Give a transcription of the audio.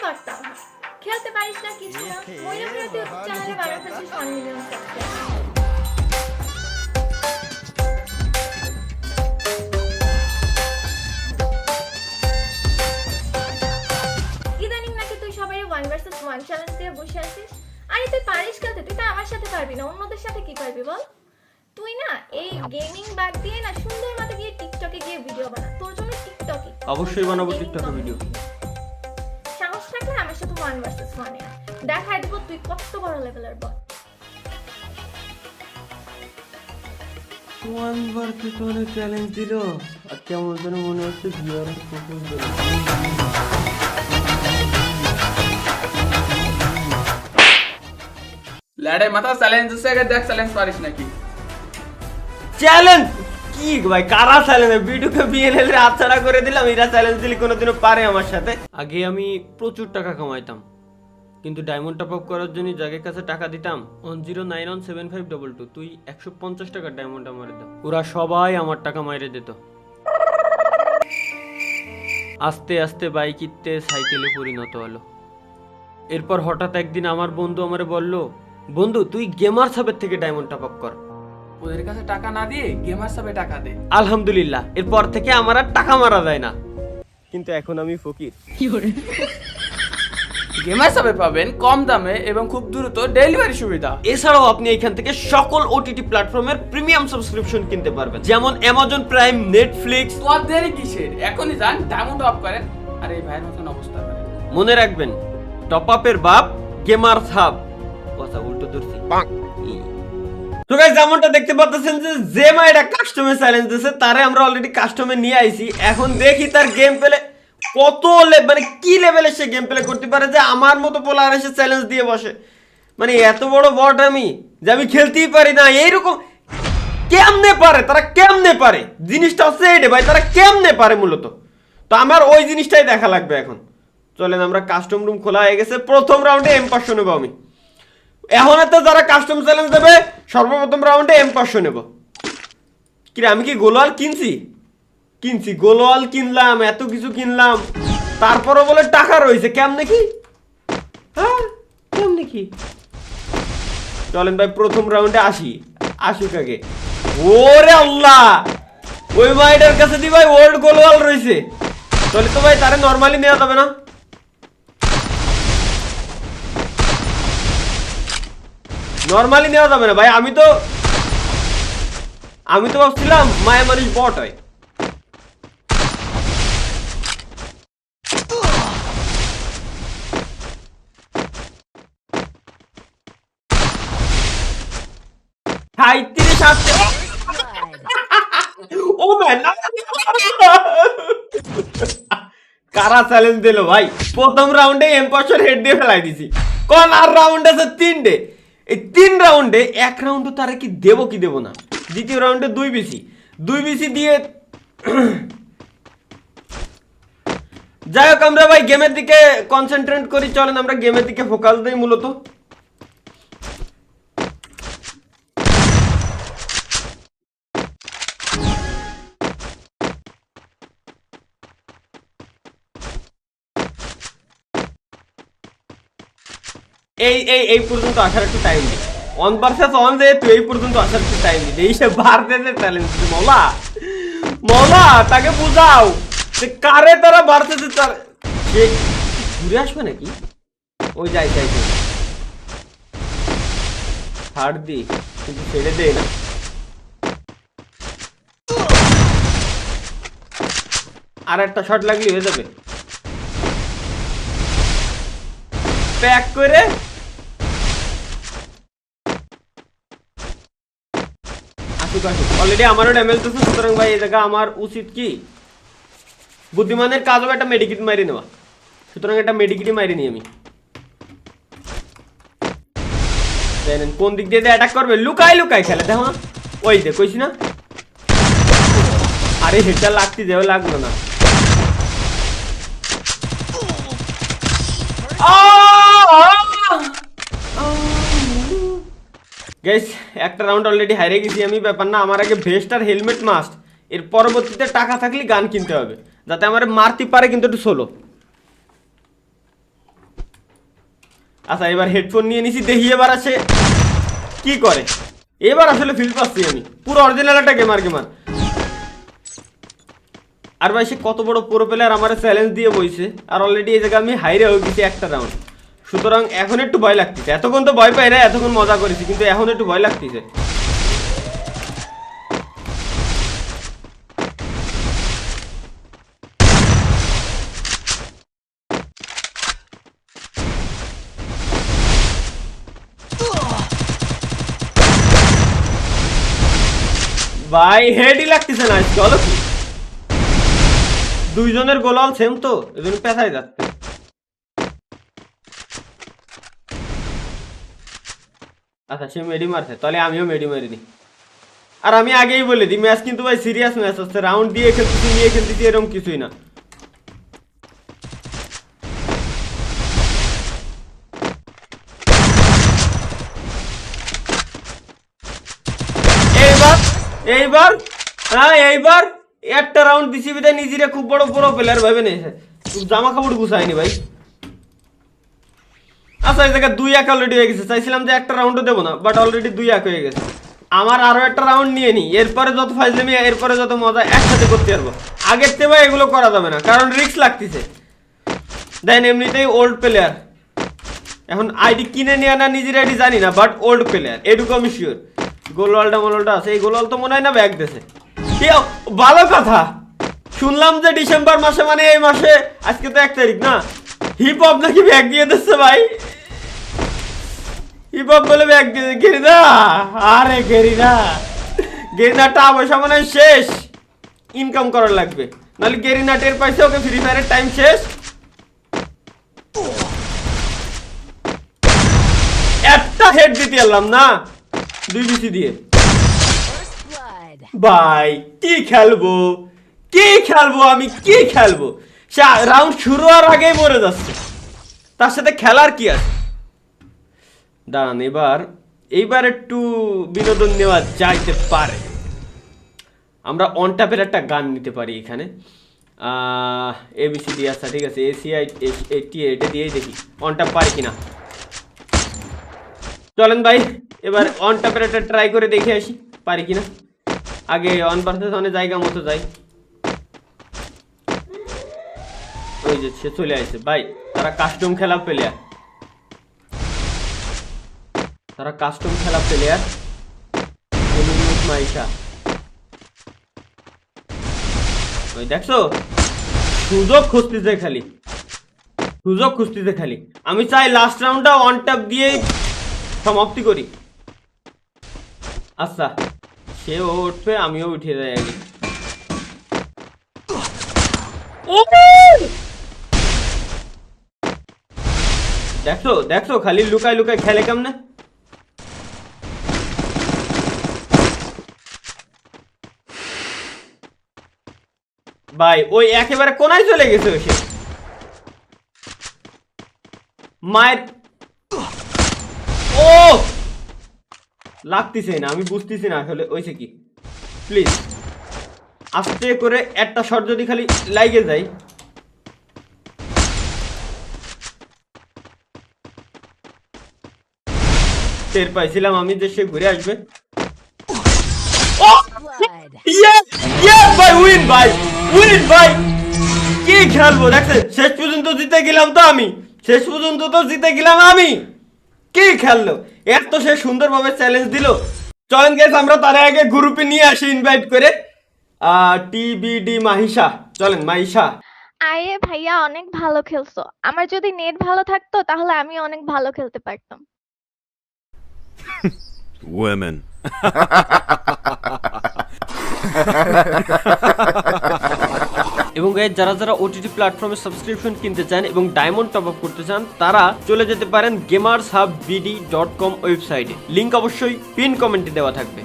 করতাম খেলতে পারিস না কিছু না ময়ূরপ্রিয় তুই চ্যানেলে বানাতে ফেলছিস 1 মিলিয়ন সাবস্ক্রাইবার ইদানিং নাকি তুই সবাই 1 ভার্সেস 1 চ্যালেঞ্জ দিয়ে বসে আছিস আরে তুই পারিস খেলতে তুই তো আমার সাথে পারবি না অন্যদের সাথে কি পারবি বল তুই না এই গেমিং বাদ দিয়ে না সুন্দর মতো গিয়ে টিকটকে গিয়ে ভিডিও বানা তোর জন্য টিকটকে অবশ্যই বানাবো টিকটকে ভিডিও সাহস থাকলে আমার সাথে 1 ভার্সেস 1 এ দেখাই দিব তুই কত বড় লেভেলের বল ওয়ানবার কি তোরে চ্যালেঞ্জ দিল আর কেমন যেন মনে হচ্ছে ভিউয়ার প্রপোজ দিল ল্যাডে মাথা চ্যালেঞ্জ দিছে আগে দেখ চ্যালেঞ্জ পারিস নাকি চ্যালেঞ্জ কি ভাই কারা চ্যালেঞ্জ ভিডিওকে বিএনএল এর হাতছাড়া করে দিলাম এরা চ্যালেঞ্জ দিলে কোনোদিনও পারে আমার সাথে আগে আমি প্রচুর টাকা কামাইতাম কিন্তু ডায়মন্ড টপ আপ করার জন্য যাদের কাছে টাকা দিতাম 10917522 তুই 150 টাকা ডায়মন্ড আমারে দাও ওরা সবাই আমার টাকা মাইরে দিত আস্তে আস্তে বাইক কিনতে সাইকেলে পরিণত হলো এরপর হঠাৎ একদিন আমার বন্ধু আমারে বলল বন্ধু তুই গেমার সাবের থেকে ডায়মন্ড টপ আপ কর ওদের কাছে টাকা না দিয়ে গেমার সবে টাকা দে আলহামদুলিল্লাহ এরপর থেকে আমার আর টাকা মারা যায় না কিন্তু এখন আমি ফকির গেমার সবে পাবেন কম দামে এবং খুব দ্রুত ডেলিভারি সুবিধা এছাড়াও আপনি এখান থেকে সকল ওটিটি প্ল্যাটফর্মের প্রিমিয়াম সাবস্ক্রিপশন কিনতে পারবেন যেমন অ্যামাজন প্রাইম নেটফ্লিক্স তো আর দেরি কিসের এখনই যান ডায়মন্ড অফ করেন আর এই ভাইয়ের মতন অবস্থা করেন মনে রাখবেন টপ আপের বাপ গেমার সাব কথা উল্টো ধরছি তো গাইস যেমনটা দেখতে পাচ্ছেন যে জেমা এটা কাস্টমে চ্যালেঞ্জ দিয়েছে তারে আমরা অলরেডি কাস্টমে নিয়ে আইছি এখন দেখি তার গেম প্লে কত মানে কি লেভেলে সে গেম প্লে করতে পারে যে আমার মতো প্লেয়ার এসে চ্যালেঞ্জ দিয়ে বসে মানে এত বড় বট আমি যে আমি খেলতেই পারি না এইরকম কেমনে পারে তারা কেমনে পারে জিনিসটা হচ্ছে এইটা ভাই তারা কেমনে পারে মূলত তো আমার ওই জিনিসটাই দেখা লাগবে এখন চলেন আমরা কাস্টম রুম খোলা হয়ে গেছে প্রথম রাউন্ডে M500 নেব আমি এখন তো যারা কাস্টম চ্যালেঞ্জ দেবে সর্বপ্রথম রাউন্ডে M500 নেব কি আমি কি গোলওয়াল কিনছি গোলওয়াল কিনলাম এত কিছু কিনলাম তারপরও বলে টাকা রয়েছে কেমনে কি হ্যাঁ কেমনে কি চলেন ভাই প্রথম রাউন্ডে আসুক আগে ওরে আল্লাহ ওই ভাইটার কাছে দি ভাই ওল্ড গোলওয়াল রয়েছে তাহলে তো ভাই তারে নরমালি নেওয়া যাবে না নরমালি নেওয়া যাবে না ভাই আমি তো ভাবছিলাম মায়া মানুষ বট হয় কারা চ্যালেঞ্জ দিল ভাই প্রথম রাউন্ডে M500 হেড দিয়ে ফেলাই দিছি কোন আর রাউন্ড আছে 3 এই 3 রাউন্ডে এক রাউন্ড তারা কি দেব কি দেব না দ্বিতীয় রাউন্ডে 2 বিসি দিয়ে যাই হোক আমরা ভাই গেমের দিকে কনসেন্ট্রেট করি চলেন আমরা গেমের দিকে ফোকাস দেই মূলত এই পর্যন্ত আসার একটু টাইম নেই অন ভার্সেস অন যেহেতু এই পর্যন্ত আসার একটু টাইম নেই এই সব ভার্সেসের চ্যালেঞ্জ মৌলা তাকে বুঝাও যে কারে তারা ভার্সেসে সে ঘুরে আসবে নাকি ওই যাই ছাড় দি কিন্তু ছেড়ে দে না আর একটা শট লাগলে হয়ে যাবে প্যাক করে আসুক অলরেডি আমারও ড্যামেজ দিচ্ছে সুতরাং ভাই এই জায়গা আমার উচিত কি বুদ্ধিমানের কাজ হবে একটা মেডিকিট মারি নেওয়া সুতরাং একটা মেডিকিটই মারি নি আমি জানেন কোন দিক দিয়ে অ্যাটাক করবে লুকাই খেলে দেখো ওই দে কইছি না আরে হেডটা লাগতে যাও লাগলো না গাইস একটা রাউন্ড অলরেডি হারিয়ে গেছি আমি ব্যাপার না আমার আগে ভেস্ট আর হেলমেট মাস্ট এর পরবর্তীতে টাকা থাকলে গান কিনতে হবে যাতে আমার মারতে পারে কিন্তু একটু সোলো আচ্ছা এবার হেডফোন নিয়ে নিছি, দেখি এবার আছে কি করে। এবার আসলে ফিল পাচ্ছি আমি, পুরো অরিজিনাল একটা গেমার। আর ভাই সে কত বড় প্রো প্লেয়ার আমার চ্যালেঞ্জ দিয়ে বইছে, আর অলরেডি এই জায়গায় আমি হাইরে হয়ে গেছি একটা রাউন্ড। সুতরাং এখন একটু ভয় লাগতেছে, এতক্ষণ তো ভয় পাই না, এতক্ষণ মজা করেছি, কিন্তু এখন একটু ভয় লাগতেছে। ভাই হেডই লাগতেছে না, চলো কি দুইজনের গোলাল সেম তো, এজন্য পেছাই যাচ্ছে। আচ্ছা সে মেডি মারছে, তাহলে আমিও মেডি মারিনি। আর আমি আগেই বলে দিই, ম্যাচ কিন্তু ভাই সিরিয়াস ম্যাচ হচ্ছে, রাউন্ড দিয়ে খেলতেছি নিয়ে খেলতেছি এরকম কিছুই না। এইবার হ্যাঁ এইবার একটা রাউন্ড দিছি বিদায় নিজেরা খুব বড় বড় প্লেয়ার ভাবে নিয়েছে, জামা কাপড় গুছায়নি ভাই। আচ্ছা এই জায়গায় 2-1 অলরেডি হয়ে গেছে, চাইছিলাম যে একটা রাউন্ডও দেবো না, বাট অলরেডি 2-1 হয়ে গেছে। আমার আরো একটা রাউন্ড নিয়ে নি, এরপরে যত ফাইজলামি এরপরে যত মজা একসাথে করতে পারবো। আগের থেকে ভাই এগুলো করা যাবে না, কারণ রিস্ক লাগতেছে। দেন এমনিতেই ওল্ড প্লেয়ার, এখন আইডি কিনে নেওয়া না নিজের আইডি জানি না, বাট ওল্ড প্লেয়ার এটুকু আমি শিওর। গোলওয়ালটা মোলওয়ালটা আছে, এই গোলওয়াল তো মনে হয় না ব্যাগ দিয়েছে। ভালো কথা শুনলাম যে ডিসেম্বর মাসে, মানে এই মাসে, আজকে তো 1 তারিখ না, হিপ হপ নাকি ব্যাগ দিয়ে দিচ্ছে ভাই। হিপ হপ বলে ব্যাগ দিয়ে গেরিনা, আরে গেরিনা টাকা পয়সা মানে শেষ, ইনকাম করার লাগবে, নাহলে গেরিনা টের পাইছে ওকে ফ্রি ফায়ারের টাইম শেষ। একটা হেড দিতে পারলাম না 2 বিসি দিয়ে। ভাই কি খেলবো আমি, কি খেলবো? সে রাউন্ড শুরু হওয়ার আগেই মরে যাচ্ছে, তার সাথে খেলার কি আছে? দাঁড়ান এইবার একটু বিনোদন নেওয়া যাইতে পারে। আমরা অন ট্যাপের একটা গান নিতে পারি এখানে, এবিসি দিয়ে আসা, ঠিক আছে, ACI 88 এটা দিয়েই দেখি অন ট্যাপ পারি কিনা। চলেন ভাই এবার অন ট্যাপের একটা ট্রাই করে দেখে আসি পারি কিনা। আগে অন ভার্সেস অনে জায়গা মতো যাই। ওই যে সে চলে আসছে ভাই, তারা কাস্টম খেলা প্লেয়ার, মাইশা। ওই দেখছো সুযোগ খুঁজতেছে খালি, আমি চাই লাস্ট রাউন্ডটা অন ট্যাপ দিয়েই সমাপ্তি করি। আচ্ছা সেও উঠবে, আমিও উঠে যাই আগে। দেখছো খালি লুকাই খেলে কেমনে। ভাই ওই একেবারে কোনায় চলে গেছে সে, মায়ের ও লাগতেছে না, আমি বুঝতেছি না আসলে হয়েছে কি। প্লিজ আস্তে করে একটা শট যদি খালি লাগে যায়। টের পাইছিলাম আমি যে সে ঘুরে আসবে। ভাই কি খেলবো দেখছেন, শেষ পর্যন্ত জিতে গেলাম আমি। কি খেললো এত সে সুন্দরভাবে চ্যালেঞ্জ দিল। চলেন গাইস আমরা তার আগে গ্রুপে নিয়ে আসি ইনভাইট করে টিবিডি মাহিশা। চলেন মাহিশা। আরে ভাইয়া অনেক ভালো খেলছো, আমার যদি নেট ভালো থাকতো তাহলে আমি অনেক ভালো খেলতে পারতাম। Women. এবং গাইস যারা ওটিটি প্ল্যাটফর্মে সাবস্ক্রিপশন কিনতে চান এবং ডায়মন্ড টপ আপ করতে চান তারা চলে যেতে পারেন gamershubBD.com ওয়েবসাইটে, লিংক অবশ্যই পিন কমেন্টে দেওয়া থাকবে।